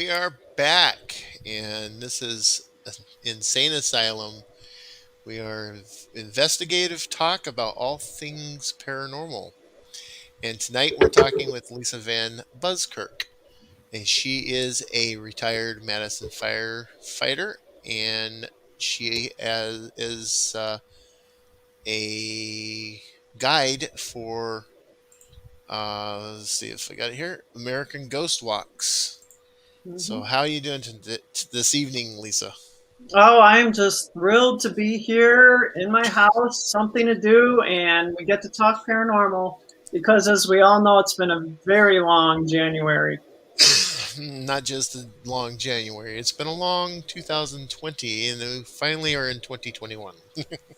We are back, and this is Insane Asylum. We are investigative talk about all things paranormal. And tonight we're talking with Lisa Van Buskirk, and she is a retired Madison firefighter, and she is a guide for, let's see if I got it here, American Ghost Walks. So, hmm how are you doing this evening, Lisa? Oh, I'm just thrilled to be here in my house, something to do, and we get to talk paranormal because, as we all know, it's been a very long January. Not just a long January. It's been a long 2020, and we finally are in 2021.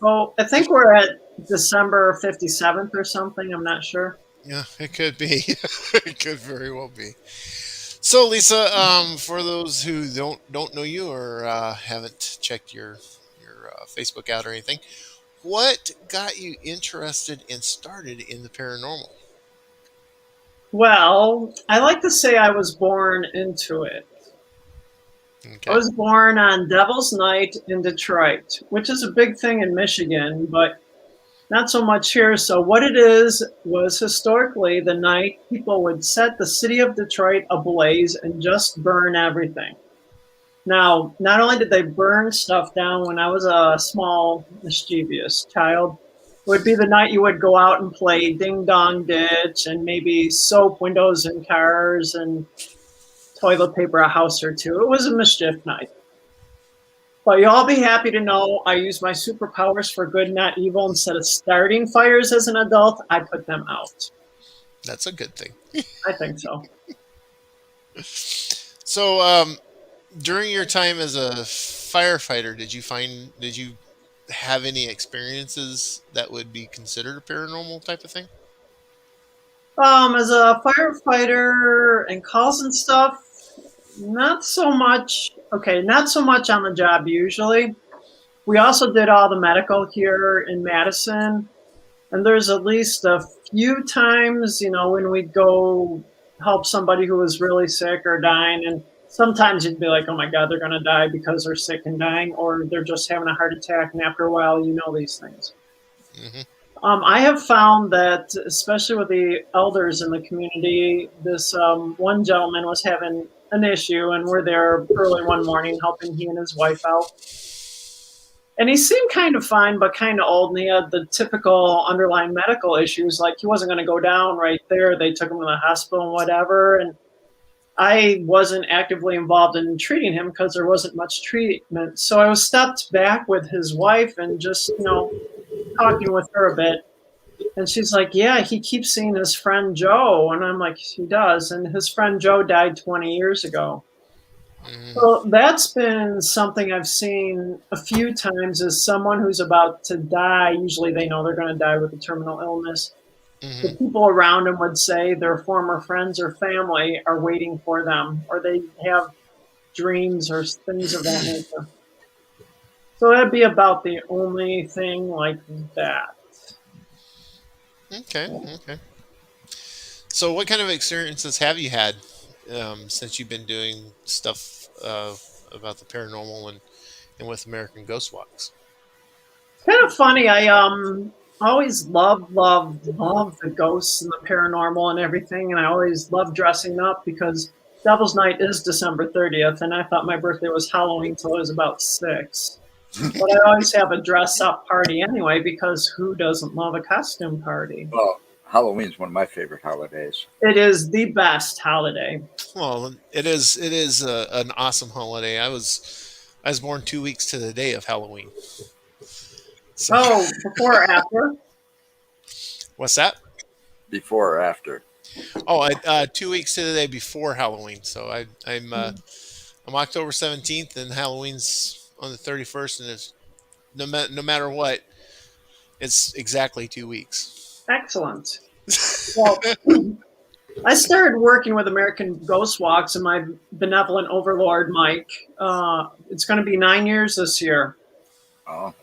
Oh, I think we're at December 57th or something. I'm not sure. Yeah, it could be. It could very well be. So, Lisa, for those who don't know you or haven't checked your Facebook out or anything, what got you interested and started in the paranormal? Well, I like to say I was born into it. I Okay. was born on Devil's Night in Detroit, which is a big thing in Michigan, but not so much here. So, what it is was historically the night people would set the city of Detroit ablaze and just burn everything. Now, not only did they burn stuff down when I was a small, mischievous child, it would be the night you would go out and play ding dong ditch and maybe soap windows in cars and toilet paper a house or two. It was a mischief night. But you'll all be happy to know I use my superpowers for good, not evil. Instead of starting fires as an adult, I put them out. That's a good thing. I think so. So, during your time as a firefighter, did you have any experiences that would be considered a paranormal type of thing? As a firefighter and calls and stuff, not so much. Okay, not so much on the job usually. We also did all the medical here in Madison, and there's at least a few times, when we'd go help somebody who was really sick or dying, and sometimes you'd be like, oh my God, they're going to die because they're sick and dying, or they're just having a heart attack, and after a while, you know these things. Hmm. I have found that, especially with the elders in the community, this one gentleman was having an issue, and we're there early one morning helping he and his wife out. And he seemed kind of fine, but kind of old, and he had the typical underlying medical issues, like he wasn't going to go down right there. They took him to the hospital and whatever. And I wasn't actively involved in treating him because there wasn't much treatment. So I was stepped back with his wife and just, talking with her a bit. And she's like, yeah, he keeps seeing his friend Joe. And I'm like, he does. And his friend Joe died 20 years ago. Hmm. Well, that's been something I've seen a few times as someone who's about to die. Usually they know they're going to die with a terminal illness. The Hmm. people around them would say their former friends or family are waiting for them, or they have dreams or things of that nature. So that'd be about the only thing like that. Okay. Okay. So, what kind of experiences have you had since you've been doing stuff about the paranormal and with American Ghost Walks? It's kind of funny. I always loved the ghosts and the paranormal and everything, and I always loved dressing up because Devil's Night is December 30th, and I thought my birthday was Halloween till I was about 6. But I always have a dress up party anyway because who doesn't love a costume party? Well, Halloween's one of my favorite holidays. It is the best holiday. Well, it is an awesome holiday. I was born 2 weeks to the day of Halloween. So, Oh, before or after? what's that? Before or after? Oh, 2 weeks to the day before Halloween. So I'm October 17th, and Halloween's on the 31st, and it's no matter what, it's exactly 2 weeks. Excellent. Well, I started working with American Ghost Walks and my benevolent overlord, Mike. It's going to be 9 years this year. Oh,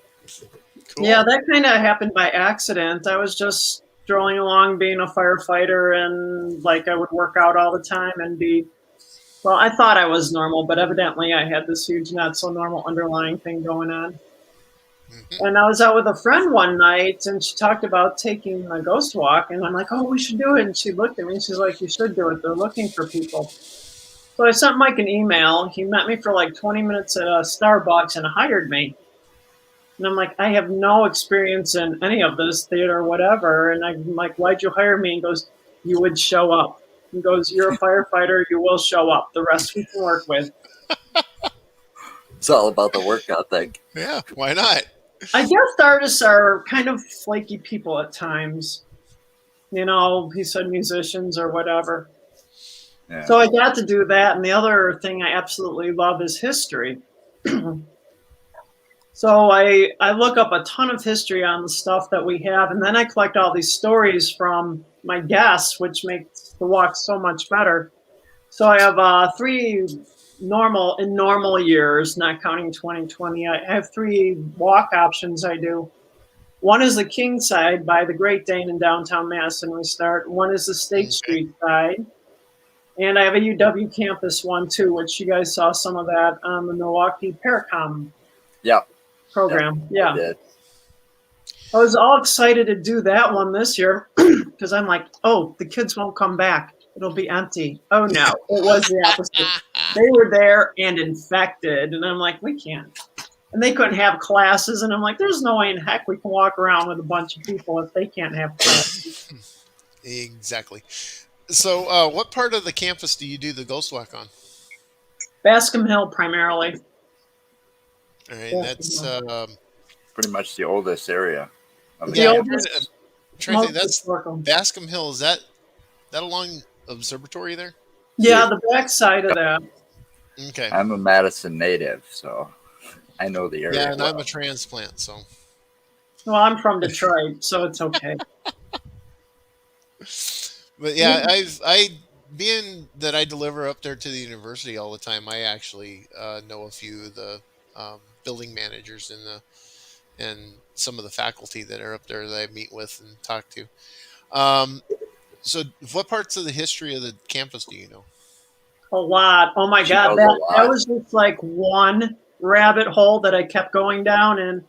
Yeah, Cool. that kind of happened by accident. I was just strolling along being a firefighter, and like I would work out all the time and be Well, I thought I was normal, but evidently I had this huge, not so normal underlying thing going on. Hmm. And I was out with a friend one night, and she talked about taking a ghost walk, and I'm like, "Oh, we should do it." And she looked at me, and she's like, "You should do it. They're looking for people." So I sent Mike an email. He met me for like 20 minutes at a Starbucks and hired me. And I'm like, I have no experience in any of this, theater or whatever. And I'm like, "Why'd you hire me?" He goes, "You would show up." He goes, "You're a firefighter. You will show up. The rest we can work with." It's all about the work ethic. Yeah, why not? I guess artists are kind of flaky people at times. He said musicians or whatever. Yeah. So I got to do that. And the other thing I absolutely love is history. So I look up a ton of history on the stuff that we have, and then I collect all these stories from my guests, which makes the walk so much better. So I have three normal years, not counting 2020. I have three walk options I do. One is the King side by the Great Dane in downtown Madison. We start. One is the State Okay. Street side. And I have a UW campus one too, which you guys saw some of that on the Milwaukee Paracom Yep. program. Yeah. I did. I was all excited to do that one this year because I'm like, oh, the kids won't come back. It'll be empty. Oh, no. It was the opposite. They were there and infected. And I'm like, we can't. And they couldn't have classes. And I'm like, there's no way in heck we can walk around with a bunch of people if they can't have classes. Exactly. So, what part of the campus do you do the ghost walk on? Bascom Hill primarily. All right, that's Pretty much the oldest area of the The yeah. I'm campus. oldest, trying to think. most That's historical. Bascom Hill. Is that along Observatory there? Yeah, the back side of that. Okay. I'm a Madison native, so I know the area. Yeah, and I'm well. a transplant, so. Well, I'm from Detroit, so it's okay. But yeah, being that I deliver up there to the university all the time, I actually know a few of the building managers and some of the faculty that are up there that I meet with and talk to. Um, so, what parts of the history of the campus do you know? A lot. Oh my She God. knows a That lot. was just like one rabbit hole that I kept going down. And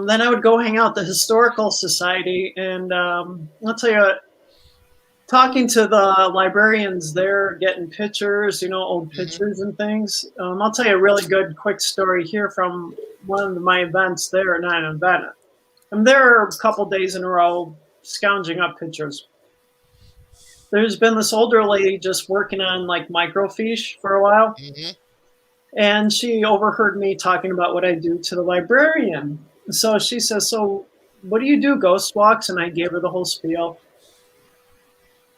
then I would go hang out at the Historical Society. And I'll tell you, talking to the librarians there, getting pictures, old Hmm. pictures and things. I'll tell you a really good, quick story here from one of my events there, not an event. I'm there a couple days in a row, scrounging up pictures. There's been this older lady just working on like microfiche for a while. Hmm. And she overheard me talking about what I do to the librarian. So she says, "So what do you do, ghost walks?" And I gave her the whole spiel.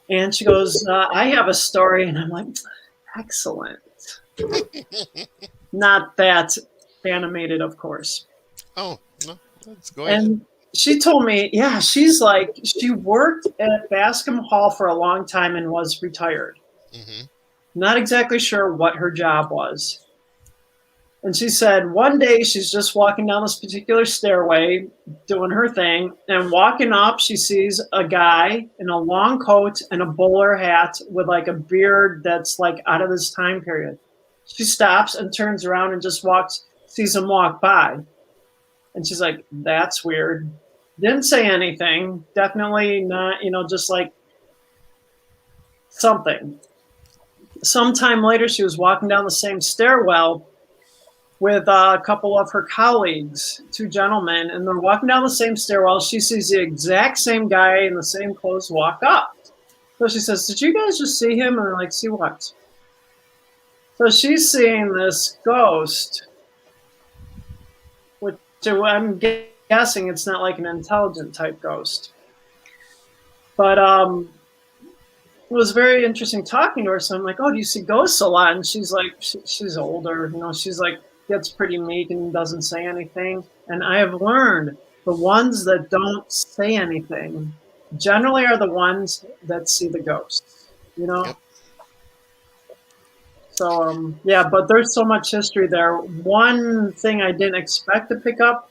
And she goes, "I have a story." And I'm like, excellent. Not that animated, of course. Oh, no, let's go ahead. And she told me, yeah, she's like, she worked at Bascom Hall for a long time and was retired. Hmm. Not exactly sure what her job was. And she said one day she's just walking down this particular stairway, doing her thing, and walking up, she sees a guy in a long coat and a bowler hat with like a beard that's like out of this time period. She stops and turns around and just sees him walk by. And she's like, that's weird. Didn't say anything. Definitely not, just like something. Sometime later, she was walking down the same stairwell with a couple of her colleagues, two gentlemen, and they're walking down the same stairwell. She sees the exact same guy in the same clothes walk up. So she says, "Did you guys just see him?" And they're like, "See what?" So she's seeing this ghost, which I'm guessing it's not like an intelligent type ghost. But it was very interesting talking to her. So I'm like, "Oh, do you see ghosts a lot?" And she's like, she's older, she's like, gets pretty meek and doesn't say anything. And I have learned the ones that don't say anything generally are the ones that see the ghosts, Yep. So, yeah, but there's so much history there. One thing I didn't expect to pick up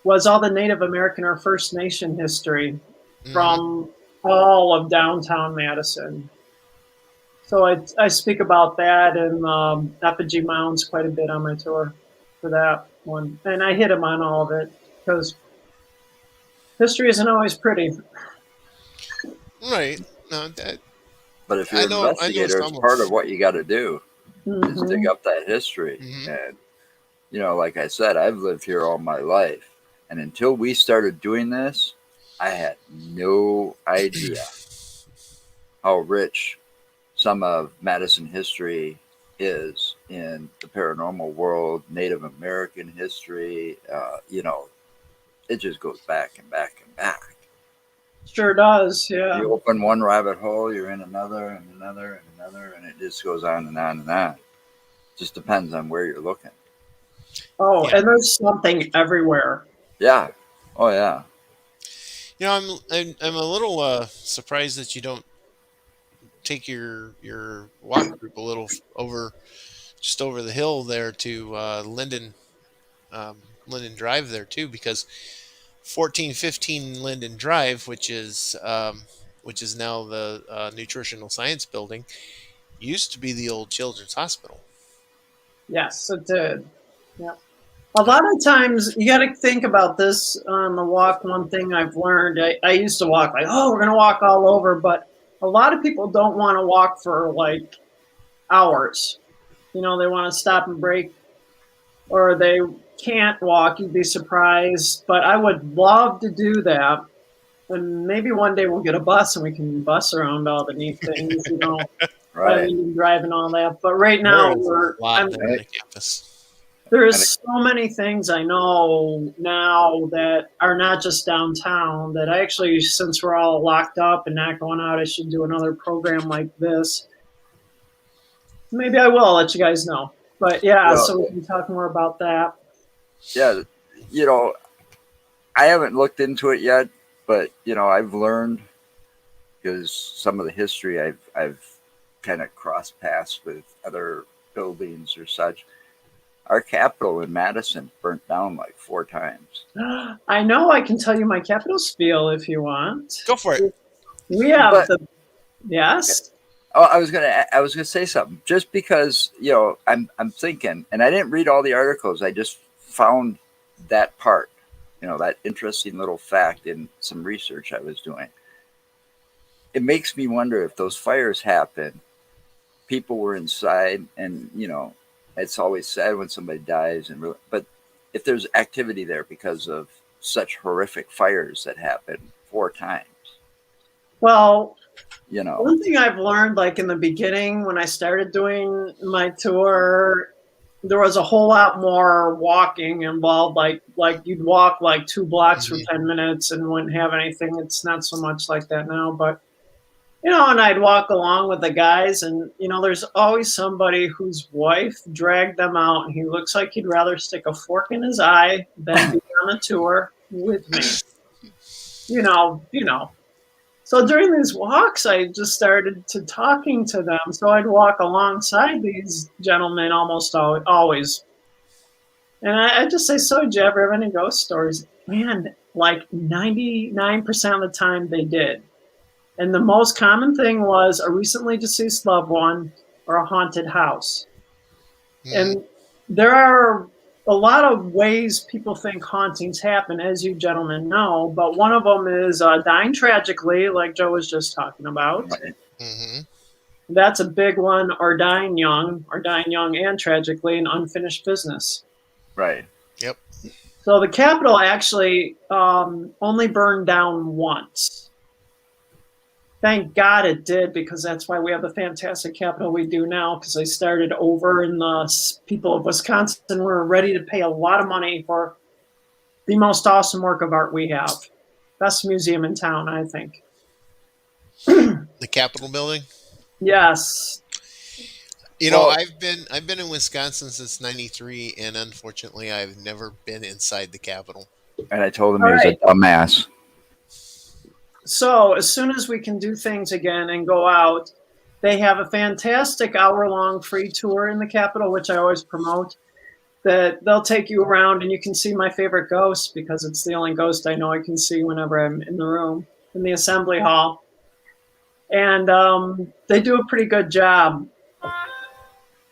was all the Native American or First Nation history Hmm. from all of downtown Madison. So I speak about that and effigy mounds quite a bit on my tour for that one, and I hit them on all of it because history isn't always pretty. Right. No, that, But if you're an I know investigator, it's some part of of. what you got to do is dig Hmm. up that history. Hmm. And like I said, I've lived here all my life, and until we started doing this, I had no idea how rich some of Madison history is in the paranormal world, Native American history. It just goes back and back and back. Sure does, yeah. You open one rabbit hole, you're in another and another and another, and it just goes on and on and on. Just depends on where you're looking. Oh, Yeah. and there's something everywhere. Yeah. Oh yeah. I'm a little surprised that you don't take your walk group a little over just over the hill there to Linden Drive there too, because 1415 Linden Drive, which is now the Nutritional Science Building, used to be the old Children's Hospital. Yes, it did. Yeah. A Uh, lot of times you got to think about this on the walk. One thing I've learned, I used to walk like, oh, we're going to walk all over, but a lot of people don't want to walk for like hours. They want to stop and break, or they can't walk. You'd be surprised. But I would love to do that. And maybe one day we'll get a bus and we can bus around all the neat things, by Right. Linden Drive and all that. But right there now is a lot there on And the campus. and there's so many things I know now that are not just downtown that I actually, since we're all locked up and not going out, I should do another program like this. Maybe I will. I'll let you guys know. But you yeah, know, so we can talk more about that. yeah, you know, I haven't looked into it yet, but I've learned because some of the history I've kind of crossed paths with other buildings or such. Our Capitol in Madison burnt down like 4 times. I know I can tell you my capital spiel if you want. Go for it. We have But the, yes. oh, I was gonna say something. Just because I'm thinking, and I didn't read all the articles. I just found that part. That interesting little fact in some research I was doing. It makes me wonder if those fires happen, people were inside, and it's always sad when somebody dies, but if there's activity there because of such horrific fires that happen 4 times, Well, you know, one thing I've learned, like in the beginning when I started doing my tour, there was a whole lot more walking involved. Like you'd walk like 2 blocks for Hmm. 10 minutes and wouldn't have anything. It's not so much like that now, but and I'd walk along with the guys, and there's always somebody whose wife dragged them out, and he looks like he'd rather stick a fork in his eye than be on a tour with me. You know. So during these walks, I just started to talking to them. So I'd walk alongside these gentlemen almost always. And I just say, so did you ever have any ghost stories? Man, like 99% of the time they did. And the most common thing was a recently deceased loved one or a haunted house. Hmm. And there are a lot of ways people think hauntings happen, as you gentlemen know, but one of them is dying tragically, like Joe was just talking about. right, Hmm. That's a big one, or dying young and tragically, an unfinished business. right, Yep. So the Capitol actually only burned down once. Thank God it did, because that's why we have the fantastic Capitol we do now, because they started over, and the people of Wisconsin were ready to pay a lot of money for the most awesome work of art we have. Best museum in town, I think. The Capitol building. Yes. well, I've been in Wisconsin since '93, and unfortunately, I've never been inside the Capitol. and I told him All he was a right. dumbass. So as soon as we can do things again and go out, they have a fantastic hour-long free tour in the Capitol, which I always promote. That they'll take you around and you can see my favorite ghost, because it's the only ghost I know I can see whenever I'm in the room, in the assembly hall. and they do a pretty good job.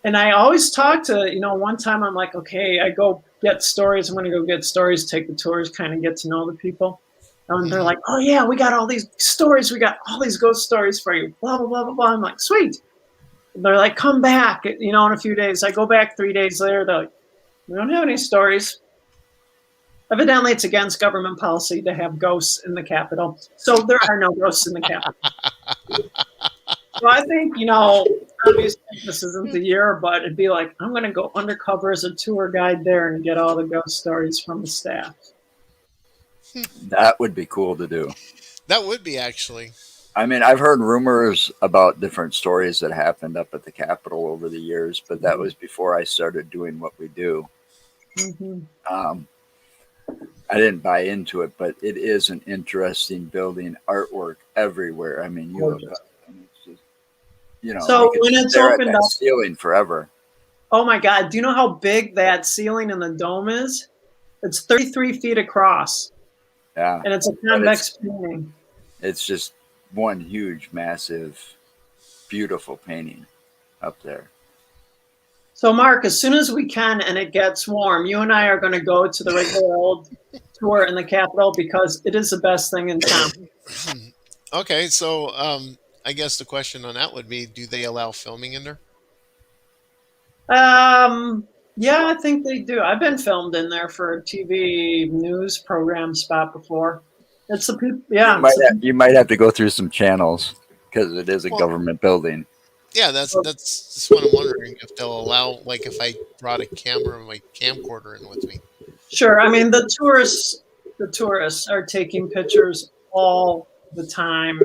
And I always talk to, one time I'm like, okay, I go get stories. I'm going to go get stories, take the tours, kind of get to know the people. And they're Mhm. like, oh, yeah, we got all these stories. We got all these ghost stories for you, blah, blah, blah, blah, blah. I'm like, sweet. And they're like, come back, in a few days. I go back 3 days later. They're like, we don't have any stories. Evidently, it's against government policy to have ghosts in the Capitol. So there are no ghosts in the Capitol. So I think, obviously this isn't the year, but it'd be like, I'm going to go undercover as a tour guide there and get all the ghost stories from the staff. That would be cool to do. That would be actually. I mean, I've heard rumors about different stories that happened up at the Capitol over the years, but that was before I started doing what we do. Mm-hmm. I didn't buy into it, but it is an interesting building, artwork everywhere. I mean, you look up and it's just, So you could when it's stare at opened that up, ceiling forever. oh my God, do you know how big that ceiling in the dome is? It's 33 feet across, Yeah. and it's a But convex painting. it's just one huge, massive, beautiful painting up there. So, Mark, as soon as we can and it gets warm, you and I are going to go to the regular old tour in the Capitol because it is the best thing in town. Okay, so I guess the question on that would be, do they allow filming in there? Yeah, I think they do. I've been filmed in there for a TV news program spot before. It's the people, yeah. You might have to go through some channels because it is a Well, government building. yeah, that's just what I'm wondering, if they'll allow, like, if I brought a camera, my camcorder in with me. Sure. I mean, the tourists are taking pictures all the time,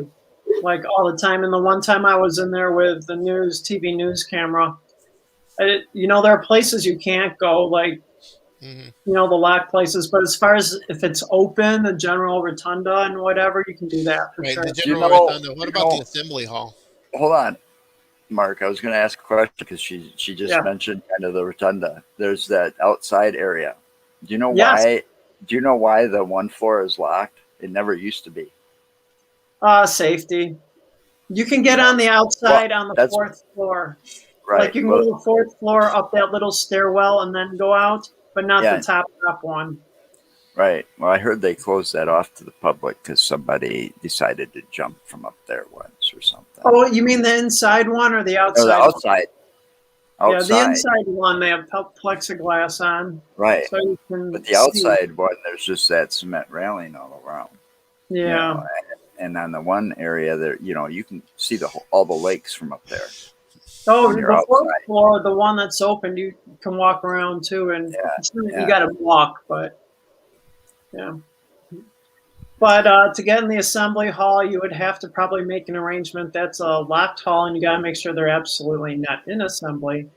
like all the time. And the one time I was in there with the TV news camera, there are places you can't go, like, Hmm. the locked places. But as far as if it's open, the general rotunda and whatever, you can do that for Right, sure. the You general know, rotunda. What you about the know, assembly hall? hold on, Mark. I was going to ask a question because she just Yeah. mentioned kind of the rotunda. There's that outside area. Do you know Yes. why? Do you know why the one floor is locked? It never used to be. Safety. You can get on the outside on the That's fourth floor. right. Like you can Well, go to the fourth floor up that little stairwell and then go out, but not yeah, the top one. right. Well, I heard they closed that off to the public because somebody decided to jump from up there once or something. Oh, you mean the inside one or the No, outside? the outside. Yeah, the Outside, inside one they have plexiglass on, right. so you can But the see. outside one, there's just that cement railing all around. Yeah. And on the one area there, you can see all the lakes from up there. Oh, when you're the fourth outside. floor, the one that's open, you can walk around too, and you Yeah. got to walk, but yeah. But to get in the assembly hall, you would have to probably make an arrangement. That's a locked hall, and you got to make sure they're absolutely not in assembly.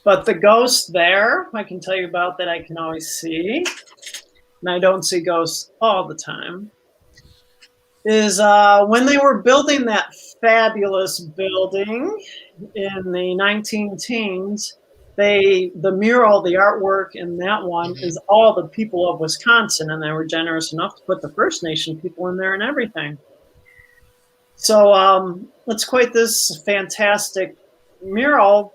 But the ghosts there, I can tell you about that. I can always see, and I don't see ghosts all the time. Is when they were building that fabulous building in the 19 teens, the mural, the artwork in that one is all the people of Wisconsin, and they were generous enough to put the First Nation people in there and everything. So it's quite this fantastic mural.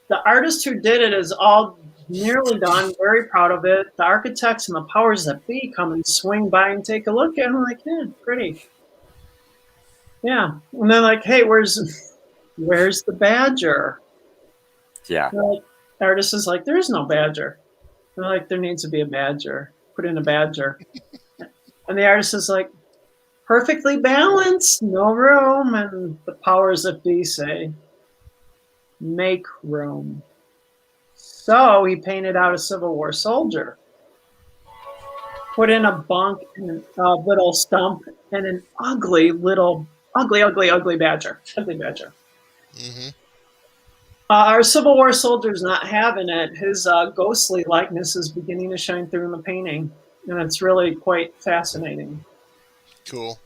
The artist who did it is all nearly done, very proud of it. The architects and the powers that be come and swing by and take a look at it. I'm like, yeah, pretty. Yeah. And they're like, hey, where's the badger? Yeah. Like, the artist is like, there is no badger. They're like, there needs to be a badger. Put in a badger. And the artist is like, perfectly balanced, no room. And the powers that be say, make room. So he painted out a Civil War soldier, put in a bunk and a little stump and an ugly badger. Ugly badger. Mm-hmm. Our Civil War soldier's not having it. His ghostly likeness is beginning to shine through in the painting, and it's really quite fascinating. Cool.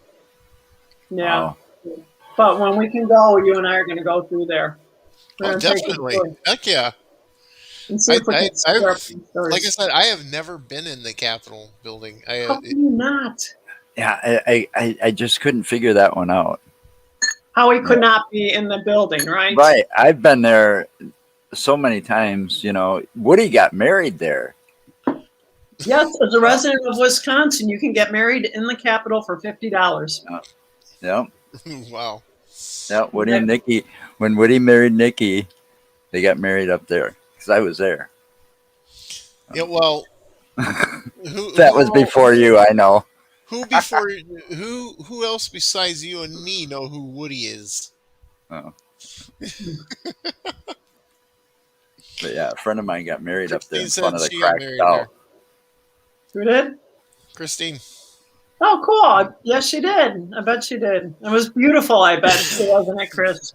Yeah. Wow. But when we can go, you and I are going to go through there. Oh, definitely. Heck yeah. And see if we can stir up some stories. Like I said, I have never been in the Capitol building. How can you not? Yeah, I just couldn't figure that one out. how he Yeah. could not be in the building, right? Right. I've been there so many times. Woody got married there. Yes, as a Uh, resident of Wisconsin, you can get married in the Capitol for $50. yeah. Yeah. Wow. Yeah. Woody and Nikki. When Woody married Nikki, they got married up there because I was there. Yeah. Well, who That was who before you, I know. who before who else besides you and me know who Woody is? Oh. But yeah, a friend of mine got married up there Christine in front said of the she got cracked married doll. there. Who did? Christine. Oh, cool. Yes, she did. I bet she did. It was beautiful, I bet, wasn't it, Chris?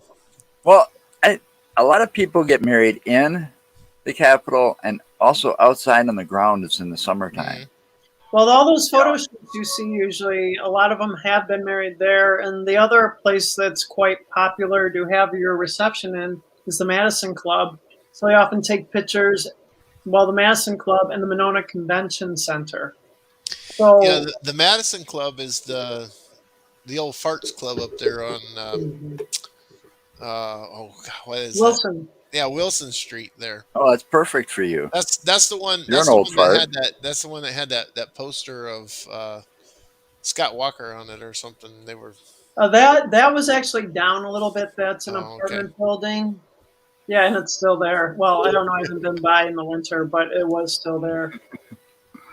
Well, a lot of people get married in the Capitol and also outside on the ground. It's in the summertime. Mhm. Well, all those Yeah. photo shoots you see usually, a lot of them have been married there. And the other place that's quite popular to have your reception in is the Madison Club. So they often take pictures, well, the Madison Club and the Monona Convention Center. Yeah, So, the Madison Club is the old farts club up there on oh God, what is that? Wilson. Yeah, Wilson Street there. Oh, that's perfect for you. That's the one. You're an That's the old one that fart. had that. That's the one that had that poster of Scott Walker on it or something. They were. That was actually down a little bit. That's an Oh, okay. apartment building. Yeah, and it's still there. Well, I don't know. I haven't been by in the winter, but it was still there.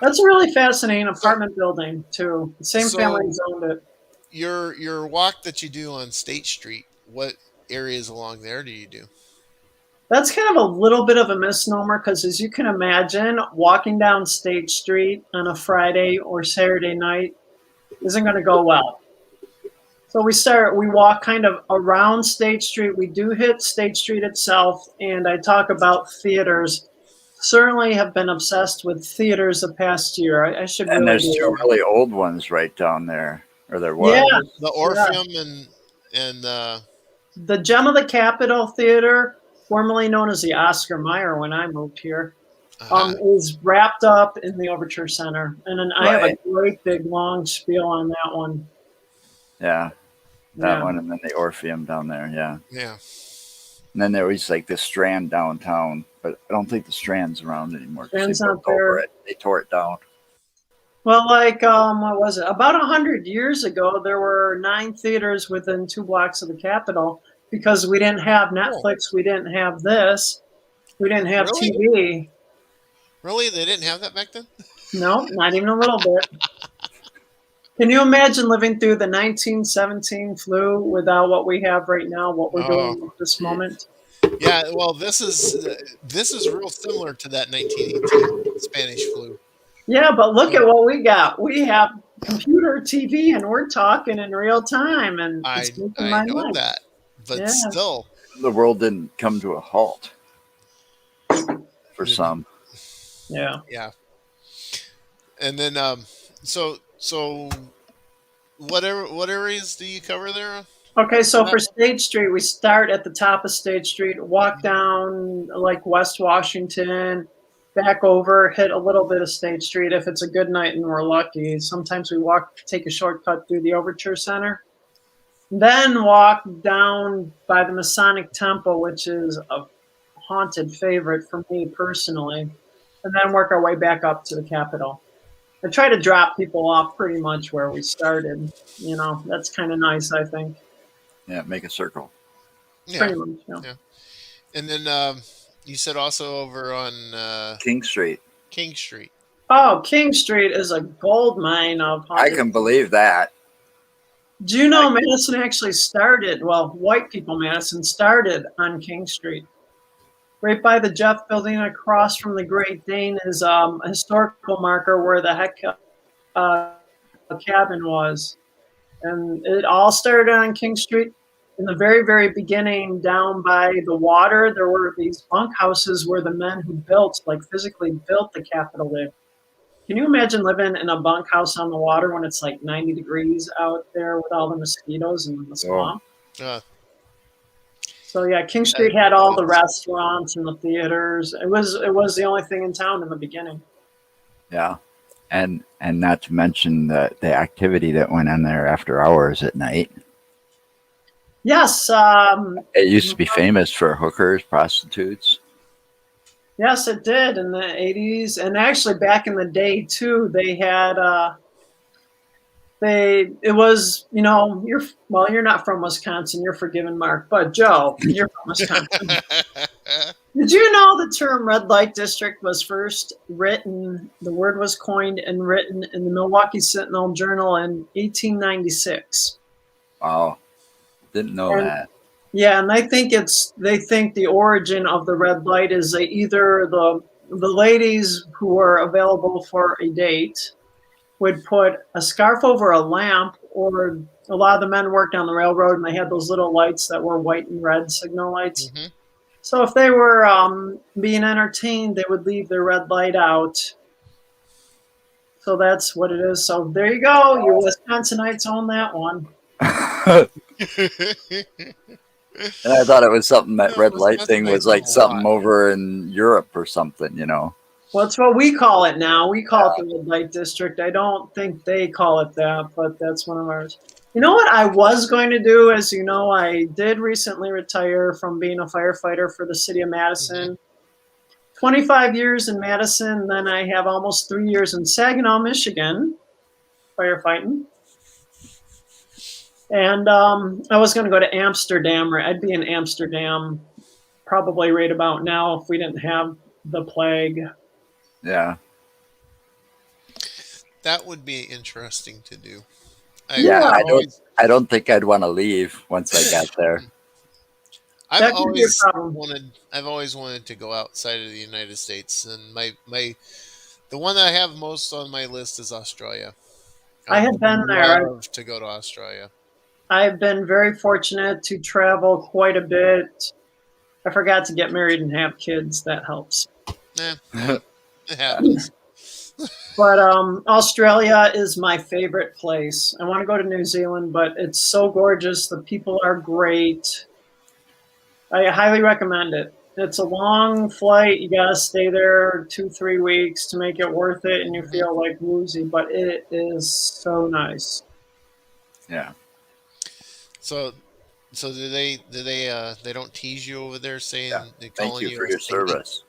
That's a really fascinating So apartment building too. The same family so owned it. your walk that you do on State Street. What areas along there do you do? That's kind of a little bit of a misnomer because, as you can imagine, walking down State Street on a Friday or Saturday night isn't going to go well. So we walk kind of around State Street. We do hit State Street itself, and I talk about theaters. Certainly have been obsessed with theaters the past year. I should And really there's do two it. really old ones right down there, or there Yeah, was. The yeah. Orpheum and The Gem of the Capitol Theater, formerly known as the Oscar Mayer when I moved here, uh is wrapped up in the Overture Center. And then I have a Right. great big long spiel on that one. Yeah, that Yeah. one, and then the Orpheum down there. Yeah, yeah. and then there was like the Strand downtown, but I don't think the Strand's around anymore because Strand's they built not there. over it. They tore it down. Well, what was it? About 100 years ago, there were 9 theaters within 2 blocks of the Capitol because we didn't have Oh, Netflix, we didn't have this, we didn't have really? TV. Really? They didn't have that back then? No, not even a little bit. Can you imagine living through the 1917 flu without what we have right now, what we're Oh, doing at this Jeez. moment? yeah. Well, this is real similar to that 1918 Spanish flu. Yeah, but look at So what we got. We have computer, TV, and we're talking in real time, and I it's making I my know life. that, but Yeah, still, The world didn't come to a halt for didn't. some. yeah. Yeah. And then so what areas do you cover there? Okay, so That for State Street, we start at the top of State Street, walk down like West Washington, back over, hit a little bit of State Street if it's a good night and we're lucky. Sometimes we take a shortcut through the Overture Center, then walk down by the Masonic Temple, which is a haunted favorite for me personally, and then work our way back up to the Capitol. I try to drop people off pretty much where we started. That's kind of nice, I think. Yeah, make a circle. Yeah, Pretty much, yeah. yeah. And then you said also over on King Street. King Street. Oh, King Street is a gold mine of I haunted. can believe that. Do you know Madison actually started, well, white people Madison started on King Street. Right by the Jeff Building across from the Great Dane is a historical marker where the Heck cabin was. And it all started on King Street. In the very, very beginning, down by the water, there were these bunkhouses where the men who physically built the Capitol lived. Can you imagine living in a bunkhouse on the water when it's like 90 degrees out there with all the mosquitoes and the Oh, swamp? Uh, So yeah, King that, Street had all the that's restaurants and the theaters. It was the only thing in town in the beginning. yeah. And not to mention the activity that went on there after hours at night. Yes, It used to be famous for hookers, prostitutes. yes, it did in the 80s. And actually, back in the day, too, they had, it was, you're not from Wisconsin. You're forgiven, Mark. But Joe, you're from Wisconsin. Did you know the term red light district was first written, the word was coined and written in the Milwaukee Sentinel Journal in 1896? Wow, didn't know And that. yeah, and they think the origin of the red light is either the ladies who were available for a date would put a scarf over a lamp, or a lot of the men worked on the railroad and they had those little lights that were white and red signal lights. Hmm. So if they were being entertained, they would leave their red light out. So that's what it is. So there you go. You Wisconsinites own that one. And I thought it was something, that No, red light thing was Wisconsinites own like a lot. something over in Europe or something, you know. Well, it's what we call it now. We call it the red light district. I don't think they call it that, but that's one of ours. You know what I was going to do is, I did recently retire from being a firefighter for the city of Hmm. Madison. 25 years in Madison, then I have almost 3 years in Saginaw, Michigan, firefighting. And I was going to go to Amsterdam, or I'd be in Amsterdam probably right about now if we didn't have the plague. Yeah. That would be interesting to do. Yeah, Yeah, I've always, I don't think I'd want to leave once I got there. I've that could be a always problem. I've always wanted to go outside of the United States, and the one that I have most on my list is Australia. I I would had been there. love to go to Australia. I've been very fortunate to travel quite a bit. I forgot to get married and have kids. That helps. Well, it happens. But Australia is my favorite place. I want to go to New Zealand, but it's so gorgeous. The people are great. I highly recommend it. It's a long flight. You got to stay there 2, 3 weeks to make it worth it, and you Hmm. feel like woozy, but it is so nice. Yeah. So, they don't tease you over there Yeah. saying they're Thank calling you you for a your sadie service.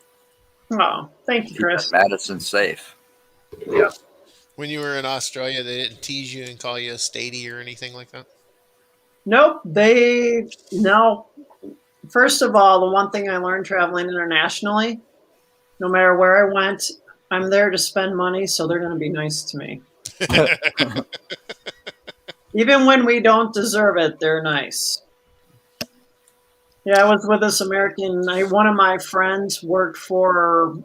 Oh, thank you, Keeping Chris. Madison safe. Yeah. when you were in Australia? They didn't tease you and call you a statey or anything like that. Nope, no. First of all, the one thing I learned traveling internationally, no matter where I went, I'm there to spend money, so they're going to be nice to me. Even when we don't deserve it, they're nice. Yeah, I was with this American. One of my friends worked for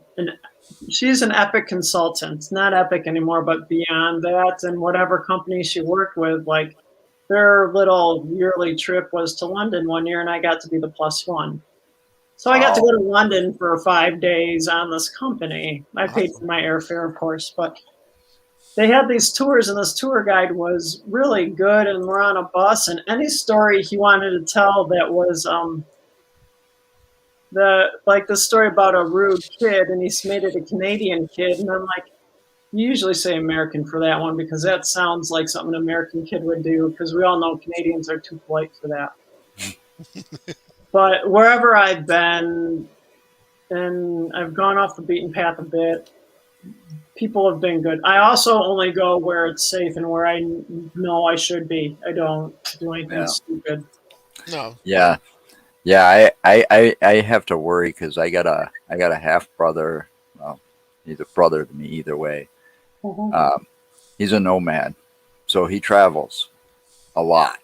she's an Epic consultant, not Epic anymore, but beyond that, and whatever company she worked with, like their little yearly trip was to London one year, and I got to be the plus one. So I got to Oh, go to London for 5 days on this company. I paid for Awesome. my airfare, of course, but they had these tours, and this tour guide was really good. And we're on a bus, and any story he wanted to tell that was the story about a rude kid, and he made it a Canadian kid, and I'm like, you usually say American for that one because that sounds like something an American kid would do, because we all know Canadians are too polite for that. But wherever I've been, and I've gone off the beaten path a bit, people have been good. I also only go where it's safe and where I know I should be. I don't do anything yeah. stupid. No, Yeah. Yeah. I have to worry because I got a half brother. Well, he's a brother to me either way. Mhm. Um, he's a nomad, so he travels a lot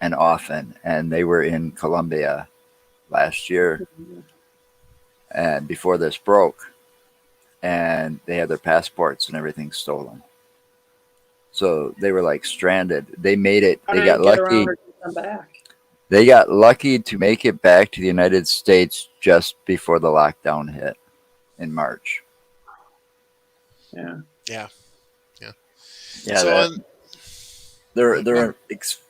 and often. And they were in Colombia last year, and before this broke, and they had their passports and everything stolen. So they were like stranded. They made it. How They do you got get around lucky. or get them back? They got lucky to make it back to the United States just before the lockdown hit in March. Yeah. yeah, yeah. Yeah, So that on, their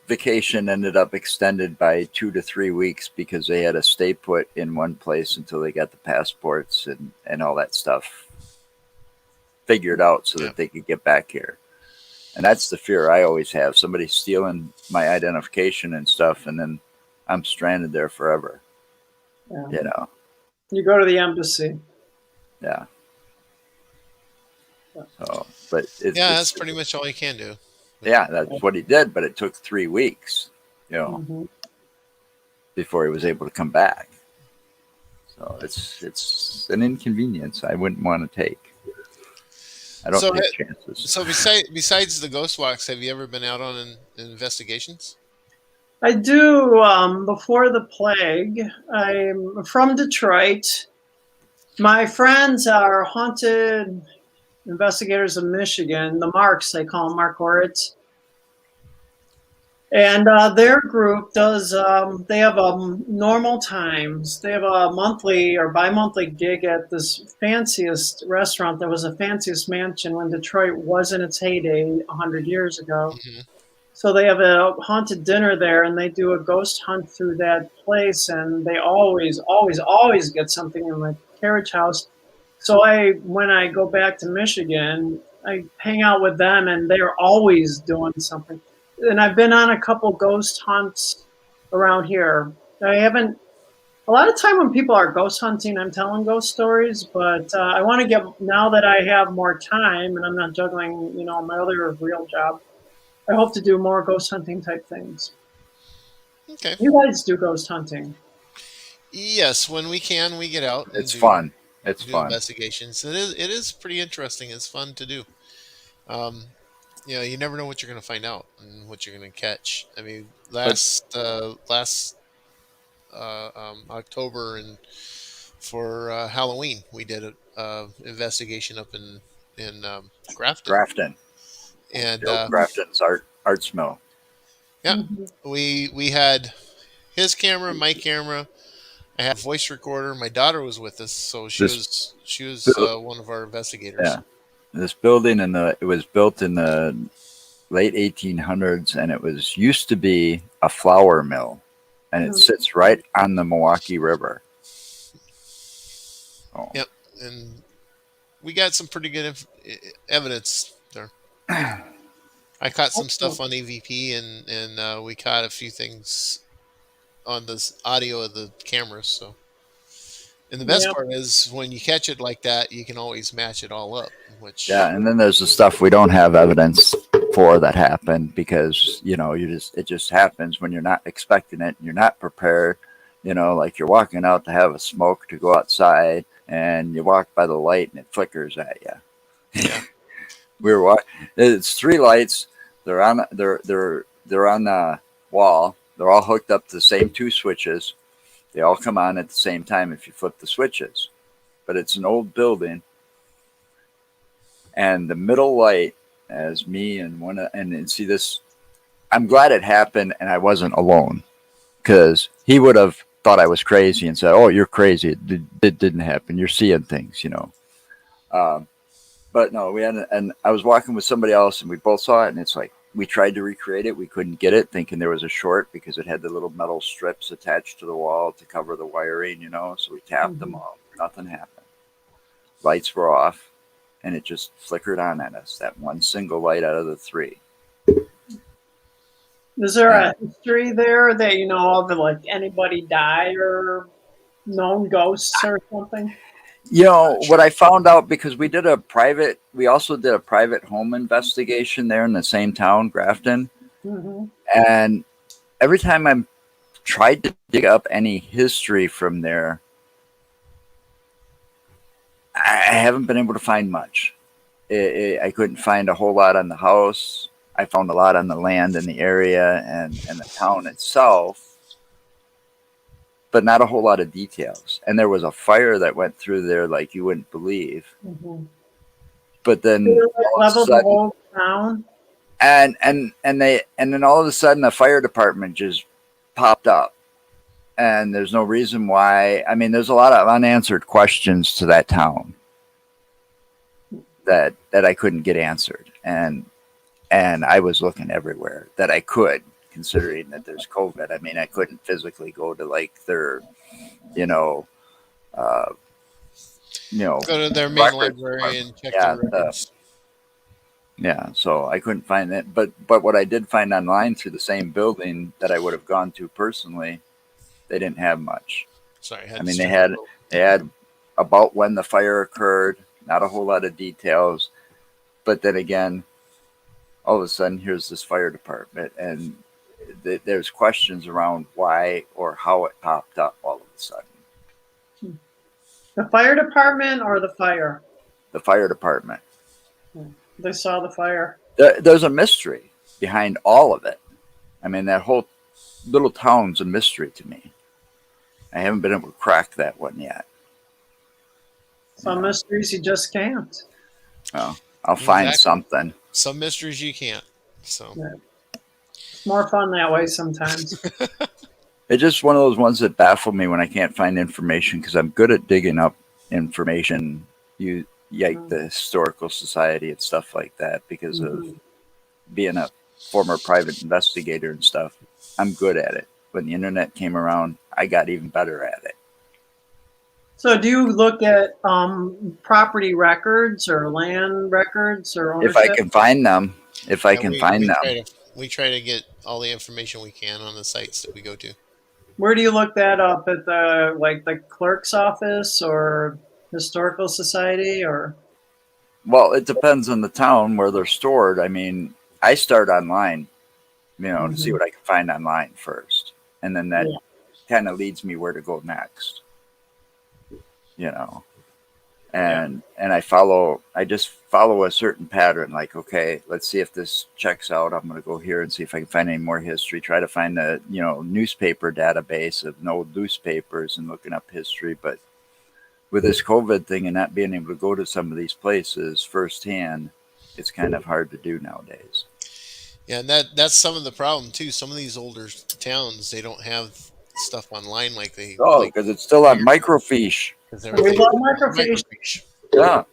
vacation ended up extended by 2 to 3 weeks because they had to stay put in one place until they got the passports and all that stuff figured out so yeah, that they could get back here. And that's the fear I always have: somebody stealing my identification and stuff, and then I'm stranded there forever. Yeah. You know, You go to the embassy. yeah. Yeah. So, but Yeah, that's pretty much all you can do. yeah, that's what he did. But it took 3 weeks, Mm-hmm. before he was able to come back. So it's an inconvenience I wouldn't want to take. I don't So, take chances. so besides the ghost walks, have you ever been out on investigations? I do. Before the plague, I'm from Detroit. My friends are haunted investigators of Michigan, the Marks, they call them Mark Oritz. And their group does, they have normal times. They have a monthly or bi monthly gig at this fanciest restaurant that was the fanciest mansion when Detroit was in its heyday 100 years ago. Hmm. So they have a haunted dinner there, and they do a ghost hunt through that place, and they always get something in the carriage house. So when I go back to Michigan, I hang out with them, and they're always doing something. And I've been on a couple ghost hunts around here. I haven't. A lot of time when people are ghost hunting, I'm telling ghost stories, but I want to get now that I have more time and I'm not juggling, my other real job. I hope to do more ghost hunting type things. Okay. You guys do ghost hunting. Yes, when we can, we get out and It's fun. It's do fun. investigations. It is pretty interesting. It's fun to do. Um, you never know what you're going to find out and what you're going to catch. I mean, But last October and for Halloween, we did a investigation up in Grafton, Grafton, and the old Grafton's arts mill. yeah, Mhm. we had his camera, my camera. I had a voice recorder. My daughter was with us, so she This was she was buil- one of our investigators. yeah, this building it was built in the late 1800s, and it was used to be a flour mill, and it Mhm. sits right on the Milwaukee River. Oh. Yep, and we got some pretty good evidence there. I caught some stuff Excellent. on AVP, and we caught a few things on this audio of the cameras. So, and the best Yeah. part is when you catch it like that, you can always match it all up. Yeah, Which, and then there's the stuff we don't have evidence for that happened because it just happens when you're not expecting it and you're not prepared. Like you're walking out to have a smoke to go outside, and you walk by the light and it flickers at you. yeah, We were walking. It's three lights. They're on the wall. They're all hooked up to the same two switches. They all come on at the same time if you flip the switches. But it's an old building, and the middle light as me and and see this. I'm glad it happened, and I wasn't alone because he would have thought I was crazy and said, "Oh, you're crazy. It didn't happen. You're seeing things." Um, but no, and I was walking with somebody else, and we both saw it, and it's like we tried to recreate it. We couldn't get it, thinking there was a short because it had the little metal strips attached to the wall to cover the wiring. So we tapped them Mhm. all. Nothing happened. Lights were off, and it just flickered on at us. That one single light out of the three. Is there And a history there that you know of, like anybody die or known ghosts or something? what I found out because we also did a private home investigation there in the same town, Grafton, Hmm. and every time I tried to dig up any history from there, I haven't been able to find much. I couldn't find a whole lot on the house. I found a lot on the land in the area and the town itself, but not a whole lot of details. And there was a fire that went through there like you wouldn't believe. Hmm. But They then like all of a leveled the sudden, whole town. and then all of a sudden the fire department just popped up, and there's no reason why. I mean, there's a lot of unanswered questions to that town that I couldn't get answered, and I was looking everywhere that I could, considering that there's COVID. I mean, I couldn't physically go to like their, you know, uh, go to their main records library department. and check their Yeah, records. yeah. So I couldn't find it, but what I did find online through the same building that I would have gone to personally They didn't have much. Sorry, I I had to mean, start. they had about when the fire occurred, not a whole lot of details. But then again, all of a sudden, here's this fire department, and there's questions around why or how it popped up all of a sudden. The fire department or the fire? The fire department. They saw the fire. There's a mystery behind all of it. I mean, that whole little town's a mystery to me. I haven't been able to crack that one yet. Some mysteries you just can't. Well, I'll find something. Some mysteries you can't. So it's more fun that way sometimes. It's just one of those ones that baffle me when I can't find information, because I'm good at digging up information, like the historical society and stuff like that, because of being a former private investigator and stuff. I'm good at it. When the internet came around, I got even better at it. So do you look at property records or land records or ownership? If I can find them. We try to get all the information we can on the sites that we go to. Where do you look that up? At the clerk's office or historical society or? Well, it depends on the town where they're stored. I mean, I start online, to see what I can find online first. And then that kind of leads me where to go next. And I just follow a certain pattern. Like, okay, let's see if this checks out. I'm going to go here and see if I can find any more history. Try to find a newspaper database of old newspapers and looking up history. But with this COVID thing and not being able to go to some of these places firsthand, it's kind of hard to do nowadays. Yeah, and that's some of the problem too. Some of these older towns, they don't have stuff online like they. Oh, because it's still on microfiche. We love microfiche. Yeah.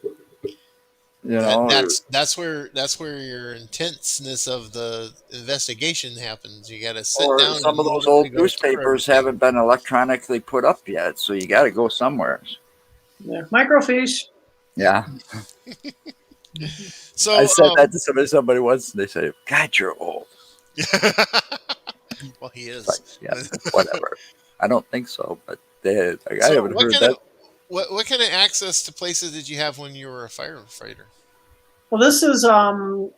That's where your intenseness of the investigation happens. You got to sit or down. Some of those old newspapers haven't been electronically put up yet, so you got to go somewhere. Yeah, microfiche. Yeah. So I said that to somebody once, and they said, "God, you're old." Well, he is. Like, yeah, whatever. I don't think so, but I haven't heard that. What kind of access to places did you have when you were a firefighter? Well, this is so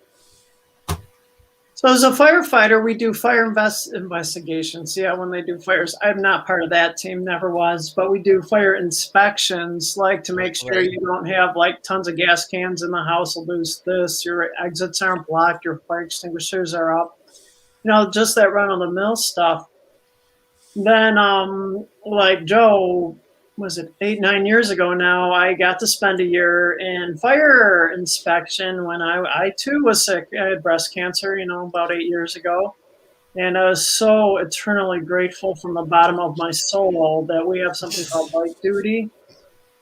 as a firefighter, we do fire investigations. Yeah, when they do fires, I'm not part of that team, never was, but we do fire inspections, like to make sure you don't have like tons of gas cans in the house. Will lose this. Your exits aren't blocked. Your fire extinguishers are up. Just that run of the mill stuff. Then, like Joe, was it 8-9 years ago now, I got to spend a year in fire inspection when I too was sick. I had breast cancer, about 8 years ago. And I was so eternally grateful from the bottom of my soul that we have something called light duty,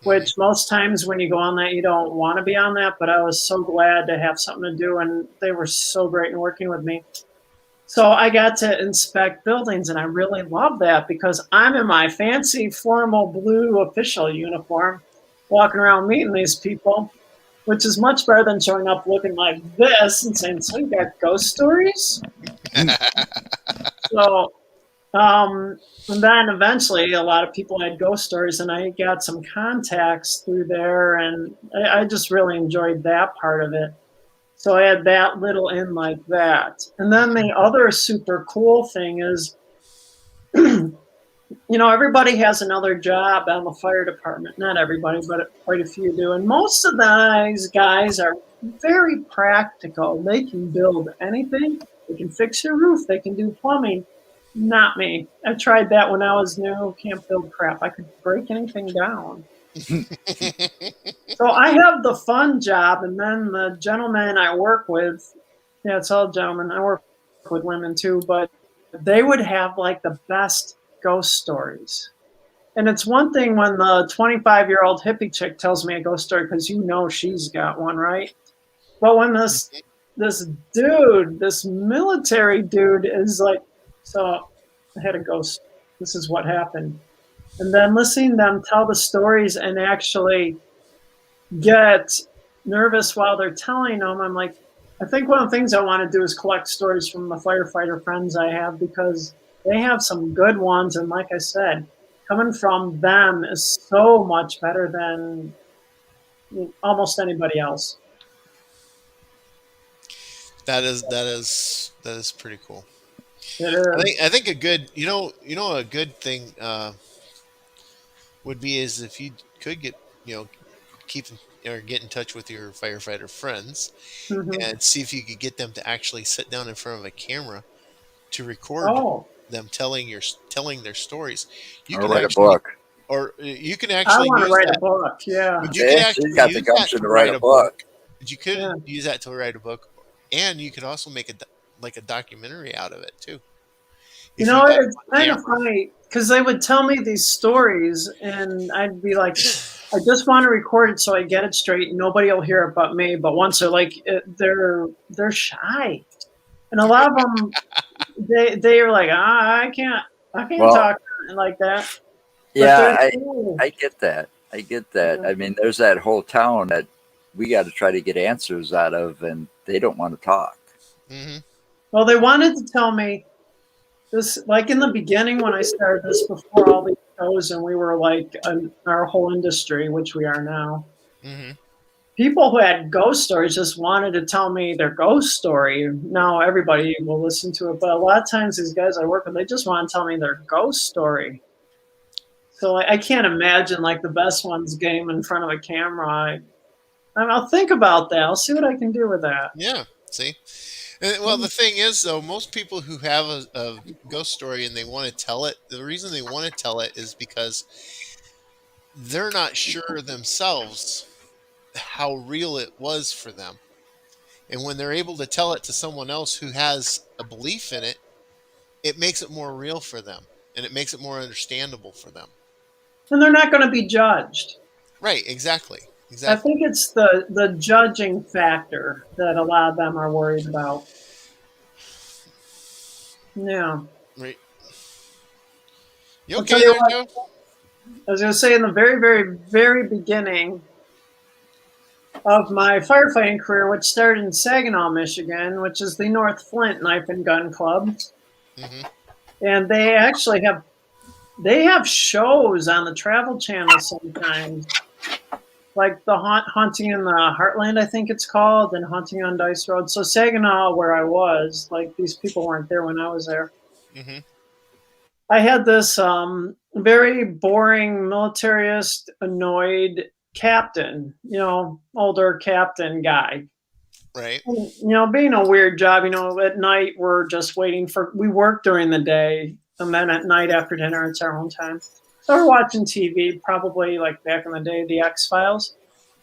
which most times when you go on that, you don't want to be on that. But I was so glad to have something to do, and they were so great in working with me. So I got to inspect buildings, and I really love that because I'm in my fancy formal blue official uniform, walking around meeting these people, which is much better than showing up looking like this and saying, "So you got ghost stories?" So, and then eventually a lot of people had ghost stories, and I got some contacts through there, and I just really enjoyed that part of it. So I had that little in like that. And then the other super cool thing is, everybody has another job on the fire department. Not everybody, but quite a few do. And most of these guys are very practical. They can build anything. They can fix your roof. They can do plumbing. Not me. I tried that when I was new. Can't build crap. I could break anything down. So I have the fun job, and then the gentleman I work with, it's all gentlemen. I work with women too, but they would have like the best ghost stories. And it's one thing when the 25-year-old hippie chick tells me a ghost story because she's got one, right? But when this dude, this military dude is like, "So I had a ghost. This is what happened." And then listening to them tell the stories and actually get nervous while they're telling them, I'm like, I think one of the things I want to do is collect stories from the firefighter friends I have, because They have some good ones, and like I said, coming from them is so much better than almost anybody else. That is pretty cool. It I think is. I think a good a good thing would be is if you could get keep or get in touch with your firefighter friends Hmm. and see if you could get them to actually sit down in front of a camera to record Oh, them telling their stories. You Or can write a actually book. or you can I actually want to use write a that. book. Yeah, But you could See, she's actually got the use that gumption to to write write a a book. book. But you could yeah. use that to write a book, and you could also make like a documentary out of it too You if you know, got it's them on kind of camera. funny because they would tell me these stories, and I'd be like, I just want to record it so I get it straight. Nobody will hear it but me. But once they're like, they're shy, and a lot of them they are like, I can't Well, talk like that. But yeah, they're I cool. I get that. I get that. Yeah. I mean, there's that whole town that we got to try to get answers out of, and they don't want to talk. Hmm. Well, they wanted to tell me this, like in the beginning when I started this before all these shows, and we were like our whole industry, which we are now. Hmm. People who had ghost stories just wanted to tell me their ghost story. Now everybody will listen to it, but a lot of times these guys I work with, they just want to tell me their ghost story. So I can't imagine like the best ones getting in front of a camera. I'll think about that. I'll see what I can do with that. Yeah. See. Well, the thing is, though, most people who have a ghost story and they want to tell it, the reason they want to tell it is because they're not sure themselves how real it was for them. And when they're able to tell it to someone else who has a belief in it, it makes it more real for them and it makes it more understandable for them. And they're not going to be judged. Right, exactly. I Exactly. think it's the judging factor that a lot of them are worried about. Yeah. Right. You I'll tell okay you there, what, Joe? I was going to say in the very, very, very beginning of my firefighting career, which started in Saginaw, Michigan, which is the North Flint Knife and Gun Club. Hmm. And they have shows on the Travel Channel sometimes, like the Haunting in the Heartland, I think it's called, and Haunting on Dice Road. So Saginaw, where I was, like these people weren't there when I was there. Hmm. I had this very boring militarist, annoyed captain, older captain guy. Right. Being a weird job, at night we're just waiting we work during the day, and then at night after dinner, it's our own time. So we're watching TV, probably like back in the day, the X Files.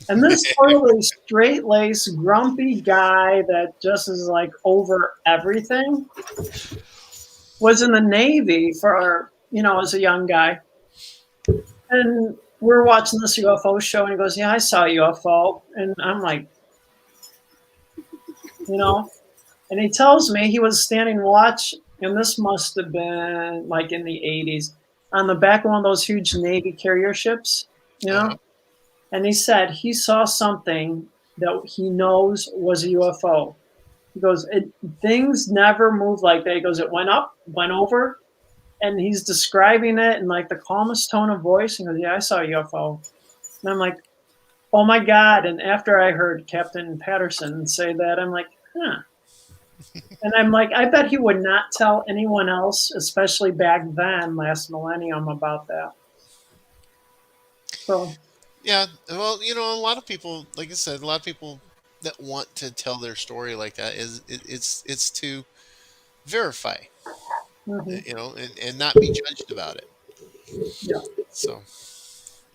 And this totally straight laced, grumpy guy that just is like over everything was in the Navy as a young guy. And we're watching this UFO show, and he goes, "Yeah, I saw a UFO." And I'm like, you know, and he tells me he was standing watch, and this must have been like in the 80s, on the back of one of those huge Navy carrier ships, you Uh-huh. know? And he said he saw something that he knows was a UFO. He goes, things never move like that. He goes, it went up, went over, and he's describing it in like the calmest tone of voice. And he goes, yeah, I saw a UFO. And I'm like, oh my God. And after I heard Captain Patterson say that, I'm like, huh. And I'm like, I bet he would not tell anyone else, especially back then, last millennium, about that. So, Yeah. Well, a lot of people, like I said, a lot of people that want to tell their story like that it's to verify, mhm, and not be judged about it. yeah, So,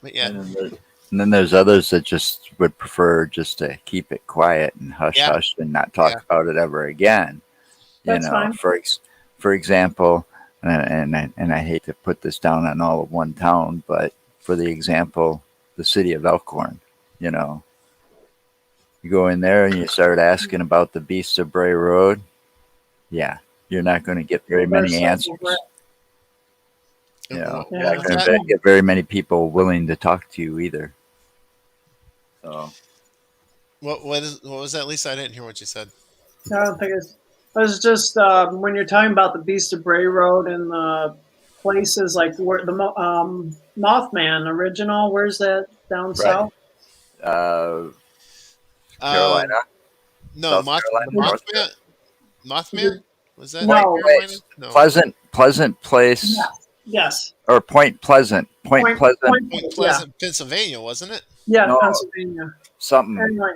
but yeah, And then there's others that just would prefer just to keep it quiet and hush yeah, hush and not yeah. talk about it ever again. You that's know, fine. for example, and I hate to put this down on all of one town, but for the example, the city of Elkhorn. You know, you go in there and you start asking about the Beasts of Bray Road. Yeah, you're not going to get very They better many sell some bread. answers. You know, you're Yeah, not What was going that? to get very many people willing to talk to you either. So What was that, Lisa? I didn't hear what you said. I don't think it's. It was just when you're talking about the Beast of Bray Road and the places like where the Mothman original, where's that down Right. south? Um, Carolina, no, South Carolina, North Mothman. Carolina. Mothman was that in Point No, Carolina? Place, No, Pleasant Place, yes, yes. or Point Pleasant, Point Pleasant. Point Yeah, Pleasant, Pennsylvania, wasn't it? yeah, No, Pennsylvania. something. Anyway,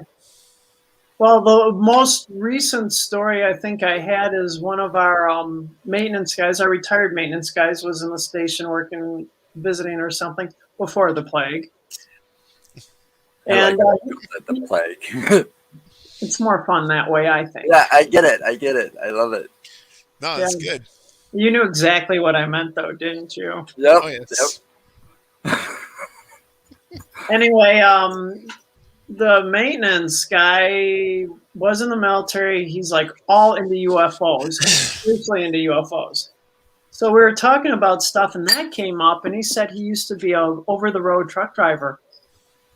well, the most recent story I think I had is one of our maintenance guys, our retired maintenance guys, was in the station working, visiting or something before the plague. I like And the plague. it's more fun that way, I think. Yeah, I get it. I get it. I love it. No, Yeah, it's good. you knew exactly what I meant, though, didn't you? Yep. Oh Yep. yes. Anyway, the maintenance guy was in the military. He's like all into UFOs, seriously into UFOs. So we were talking about stuff, and that came up, and he said he used to be a over-the-road truck driver,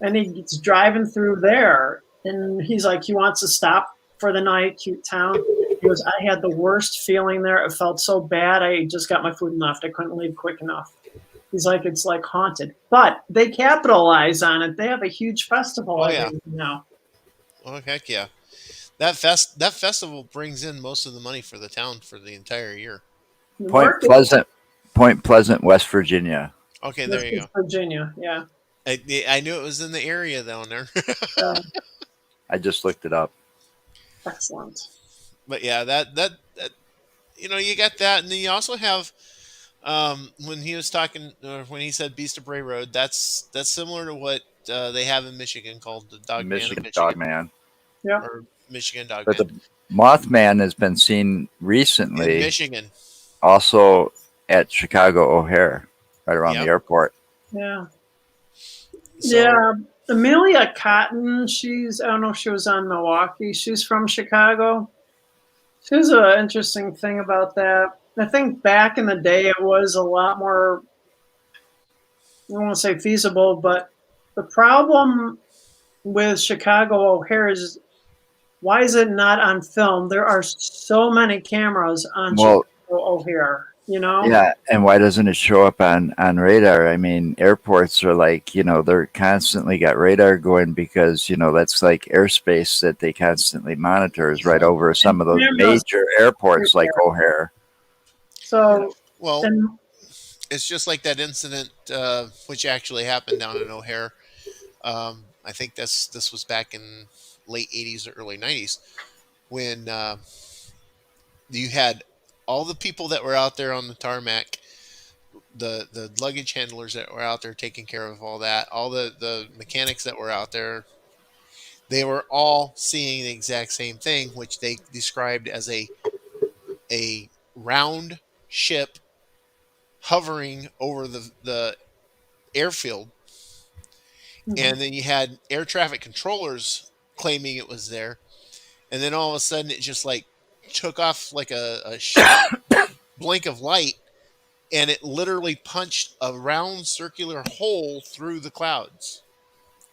and he's driving through there, and he's like, he wants to stop for the night, cute town. He goes, I had the worst feeling there. It felt so bad. I just got my food and left. I couldn't leave quick enough. He's like, it's like haunted, but they capitalize on it. They have a huge festival Oh every yeah. year now. Oh heck yeah. That festival brings in most of the money for the town for the entire year. Point Work Pleasant, Point Pleasant, West Virginia. Okay, there This you is go. Virginia. Yeah. I knew it was in the area down there. I just looked it up. Excellent. But yeah, that you got that, and then you also have when he was talking, or when he said Beast of Bray Road, that's similar to what they have in Michigan called the The Dogman of Michigan Michigan, Dogman. Yeah. or Michigan But Dogman the Mothman has been seen in recently Michigan. also at Chicago O'Hare, right around the Yep. airport. Yeah. So Yeah. Amelia Cotton, I don't know if she was on Milwaukee. She's from Chicago. She's an interesting thing about that. I think back in the day, it was a lot more, I don't want to say feasible, but the problem with Chicago O'Hare is why is it not on film? There are so many cameras on Chicago Well, O'Hare, you know? yeah, and why doesn't it show up on radar? I mean, airports are like, they're constantly got radar going because, that's like airspace that they constantly monitor is right over some of those Cameras major airports like everywhere. O'Hare. So, well, and it's just like that incident which actually happened down in O'Hare. I think this was back in late '80s or early '90s when you had all the people that were out there on the tarmac, the luggage handlers that were out there taking care of all that, all the mechanics that were out there. They were all seeing the exact same thing, which they described as a round ship hovering over the airfield, and then you had air traffic controllers claiming it was there, and then all of a sudden it just like took off like a blink of light, and it literally punched a round circular hole through the clouds.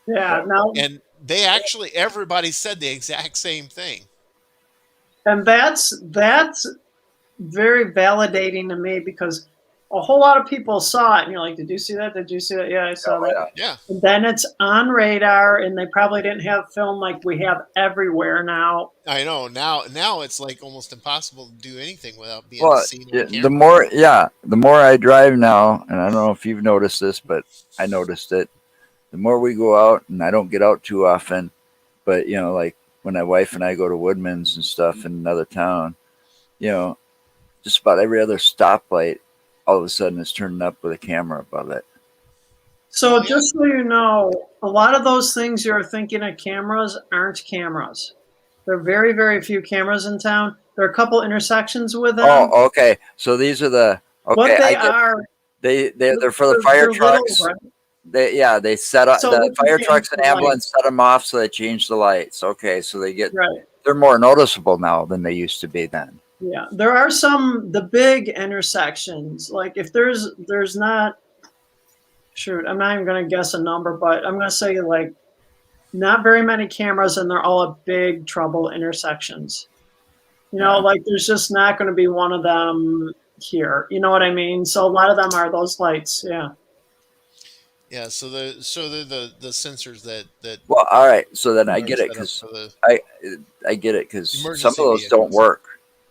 yeah, now, And they actually, everybody said the exact same thing. and that's very validating to me because a whole lot of people saw it and you're like, did you see that? Did you see that? Yeah, I saw that. Yeah. Yeah, And then it's on radar and they probably didn't have film like we have everywhere now. I know. Now it's like almost impossible to do anything without being Well, seen yeah, on camera. the more I drive now, and I don't know if you've noticed this, but I noticed it. The more we go out, and I don't get out too often, but like when my wife and I go to Woodman's and stuff in another town, you know, just about every other stoplight, all of a sudden is turning up with a camera above it. So Oh yeah. just so you know, a lot of those things you're thinking of cameras aren't cameras. There are very, very few cameras in town. There are a couple intersections with them. Oh, okay. So these are the What okay. they I get are, they're for the fire they're little, trucks. right? They set up So the what fire you trucks and like, ambulance set them off so they change the lights. Okay, so right? they're more noticeable now than they used to be then. Yeah, there are the big intersections. Like if there's not, shoot, I'm not even going to guess a number, but I'm going to say like not very many cameras and they're all at big trouble intersections. Yeah. Like there's just not going to be one of them here. You know what I mean? So a lot of them are those lights. Yeah. Yeah, they're the sensors that Well, all right. So then I are get it set up because for the I I get it because some of emergency those don't vehicles. work.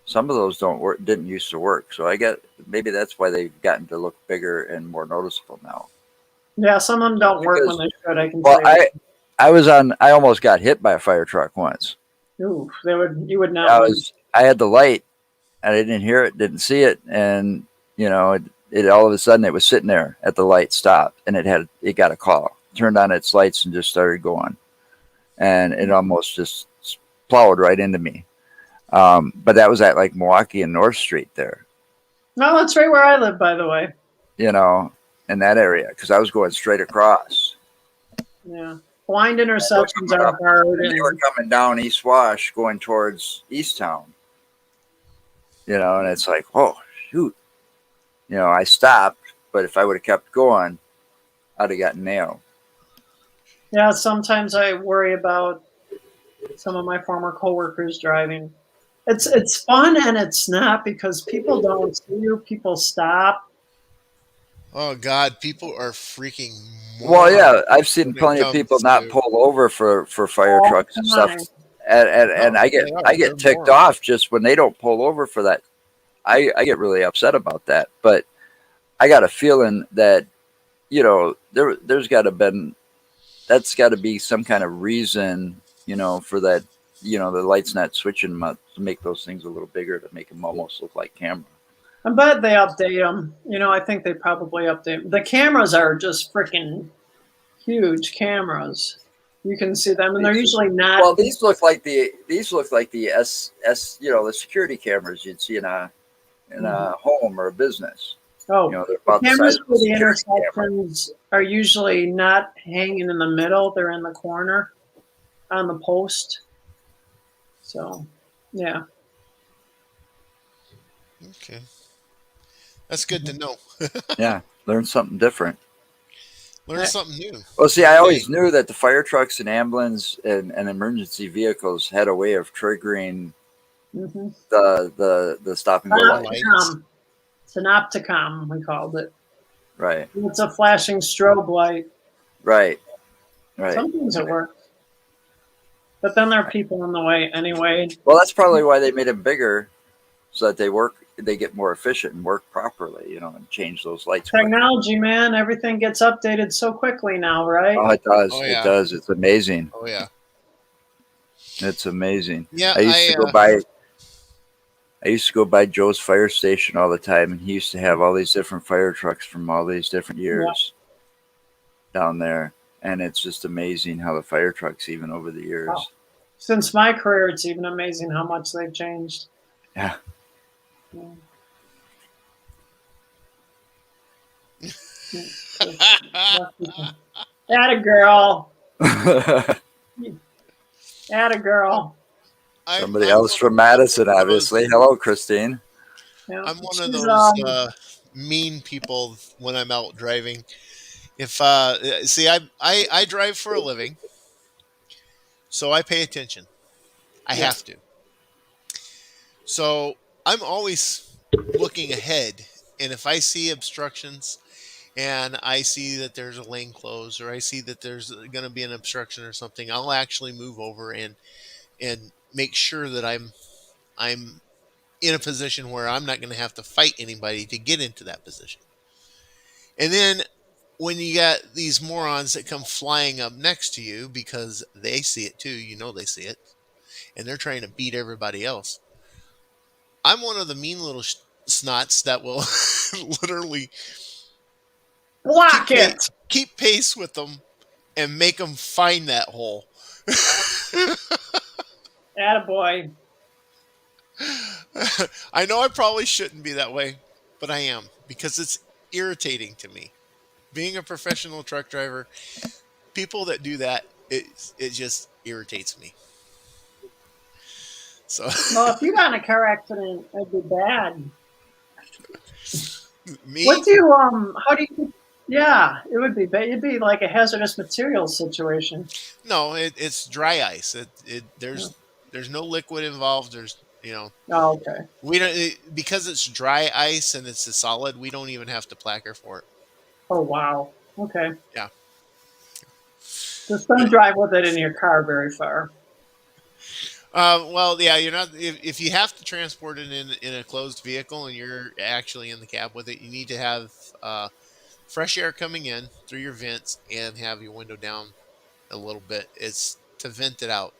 Some of those don't work. Didn't used to work. So I get maybe that's why they've gotten to look bigger and more noticeable now. Yeah. Some of them don't work when Because they should. I can well, tell you that. I was on. I almost got hit by a fire truck once. Ooh, you would not want. I had the light and I didn't hear it, didn't see it, and it all of a sudden it was sitting there at the light stopped, and it got a call, turned on its lights, and just started going, and it almost just plowed right into me. But that was at like Milwaukee and North Street there, No, that's right where I live, by the way. you know, in that area because I was going straight across. Yeah. Blind They were intersections coming are up, hard, and they were and coming down East Wash, going towards East Town, and it's like, oh shoot, I stopped, but if I would have kept going, I'd have gotten nailed. yeah, sometimes I worry about some of my former coworkers driving. It's fun and it's not because people don't see you, people stop. Oh God, people are freaking Well, morons yeah, I've seen when it plenty of people comes not to pull over for fire All trucks the and stuff, time. and no, I they get are. I They're get ticked morons. off just when they don't pull over for that. I get really upset about that. But I got a feeling that there's got to been that's got to be some kind of reason for that the light's not switching to make those things a little bigger to make them almost look like camera. I'm glad they update them. I think they probably update. The cameras are just freaking huge cameras. You can see them, and they're These usually not. well, these look like the the security cameras you'd see in a home or a business. Oh, They're the about the size cameras of a for the security camera. intersections are usually not hanging in the middle. They're in the corner on the post. So, yeah. Okay, that's good to know. Yeah, learn something different. Learn something new Well, see, I every day. always knew that the fire trucks and ambulance and emergency vehicles had a way of triggering Mm-hmm. the stop and go The light. lights. Synopticom, we called it. Right, It's a flashing strobe light. right, right. Sometimes it works, but then there are people in the way anyway. Well, that's probably why they made them bigger, so that they get more efficient and work properly, and change those lights quicker. Technology, man, everything gets updated so quickly now, right? Oh, it does. Oh It yeah. does. It's amazing. Oh yeah. It's amazing. Yeah. I used to go by. I used to go by Joe's fire station all the time, and he used to have all these different fire trucks from all these different Yeah. years down there, and it's just amazing how the fire trucks, even over the Wow. years. Since my career, it's even amazing how much they've changed. Yeah. Yeah. Atta girl. Atta girl. Somebody I'm else from Madison, obviously. Hello, Christine. Yeah. I'm one of She's those mean people when I'm out driving. If see, I drive for a living, so I pay attention. I yeah. have to. So I'm always looking ahead, and if I see obstructions, and I see that there's a lane closed, or I see that there's going to be an obstruction or something, I'll actually move over and make sure that I'm in a position where I'm not going to have to fight anybody to get into that position. And then when you got these morons that come flying up next to you because they see it too, they see it, and they're trying to beat everybody else. I'm one of the mean little snots that will literally Block it. keep pace with them and make them find that hole. Attaboy. I know I probably shouldn't be that way, but I am because it's irritating to me. Being a professional truck driver, people that do that, it just irritates me. So Well, if you got in a car accident, it'd be bad. me, What do you how do you yeah, it would be bad. It'd be like a hazardous materials situation. no, it's dry ice. Yeah. There's no liquid involved. You know, Oh, okay. we don't because it's dry ice and it's a solid. We don't even have to placker for it. Oh, wow. Okay. Yeah. Just don't drive with it in your car very far. Well, yeah, you're not. If you have to transport it in a closed vehicle and you're actually in the cab with it, you need to have fresh air coming in through your vents and have your window down a little bit. It's to vent it out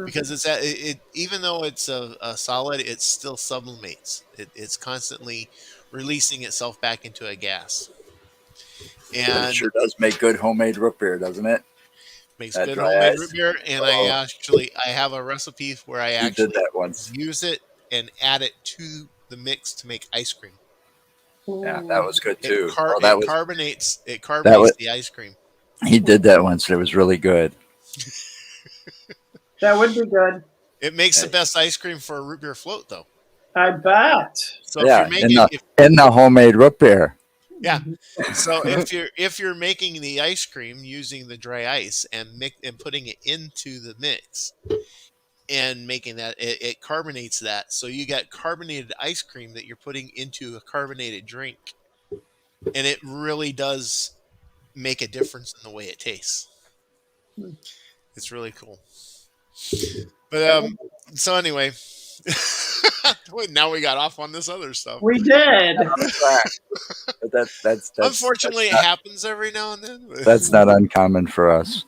because Mhm. even though it's a solid, it still sublimates. It's constantly releasing itself back into a gas But it and sure does make good homemade root beer, doesn't it? makes That good dry homemade root ice. beer. And Oh, I have a recipe where I you did actually that once. use it and add it to the mix to make ice cream. Yeah, that Ooh, was good too. Oh, It that was carbonates the ice cream. he did that once. It was really good. that would be good. It makes the Hey. best ice cream for a root beer float though. I bet. So if you're Yeah, making if in the homemade root beer. yeah, Mhm. so if you're making the ice cream using the dry ice and putting it into the mix and making that it carbonates that, so you got carbonated ice cream that you're putting into a carbonated drink, and it really does make a difference in the way it tastes. It's really cool. But That would- so anyway, now we got off on this other stuff. We did. But that's Unfortunately, it not happens every now and then. that's not uncommon for us.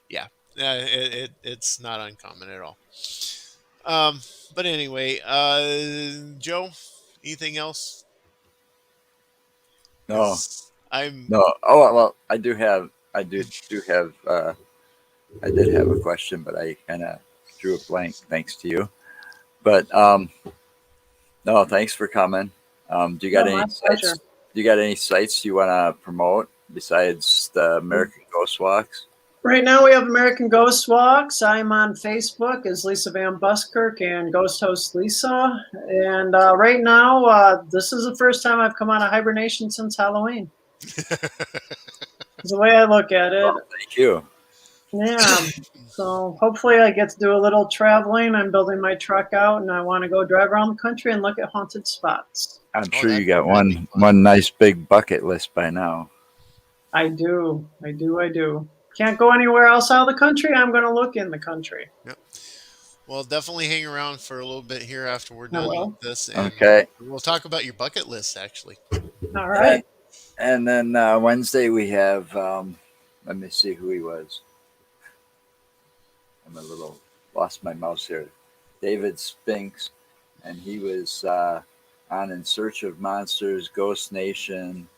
Yeah, it's not uncommon at all. Um, but anyway, Joe, anything else? No, Because I'm no. Oh well, I did have a question, but I kind of drew a blank thanks to you. But no, thanks for coming. Do you No, got my any pleasure. sites? Do you got any sites you want to promote besides the American Ghost Walks? Right now we have American Ghost Walks. I'm on Facebook as Lisa Van Buskirk and Ghost Host Lisa. And right now, this is the first time I've come out of hibernation since Halloween. Is the way I look at it. Oh, thank you. Yeah. So hopefully I get to do a little traveling. I'm building my truck out and I want to go drive around the country and look at haunted spots. I'm oh, sure you got that'd be fun. one nice big bucket list by now. I do. I do. I do. Can't go anywhere else out of the country. I'm going to look in the country. Yep. Well, definitely hang around for a little bit here after we're I done with will. this, and Okay. we'll talk about your bucket list. Actually, All right. And then Wednesday we have. Let me see who he was. I'm a little lost my mouse here. David Spinks, and he was on In Search of Monsters, Ghost Nation,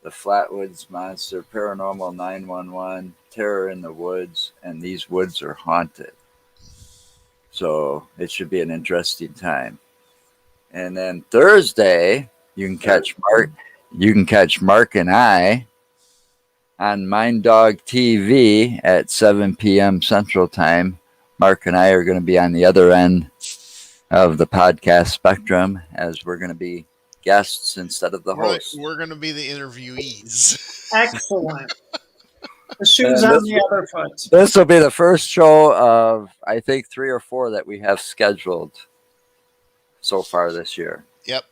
The Flatwoods Monster, Paranormal 911, Terror in the Woods, and These Woods Are Haunted. So it should be an interesting time. And then Thursday, you can catch Mark. You can catch Mark and I on Mind Dog TV at 7 p.m. Central Time. Mark and I are going to be on the other end of the podcast spectrum as we're going to be guests instead of the hosts. we're going to be the interviewees. Excellent. The shoes And on the other foot. this will be the first show of, I think, 3 or 4 that we have scheduled so far this year. Yep.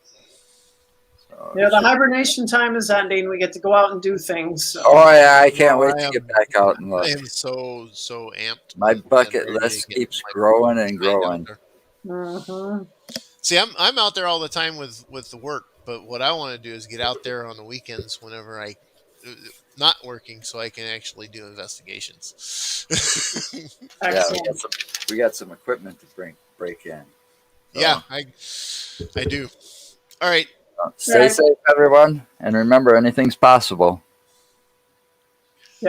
So Yeah, the hibernation time is ending. We get to go out and do things. So. oh yeah, I can't wait I to am- get back out and look. I am so amped. My and bucket ready to list get keeps my growing and behind out growing. there. Mhm. See, I'm out there all the time with the work, but what I want to do is get out there on the weekends whenever I not working, so I can actually do investigations. Yeah, Excellent. we got some equipment to break in. So, Yeah, I do. All right. stay Right. safe, everyone, and remember, anything's possible.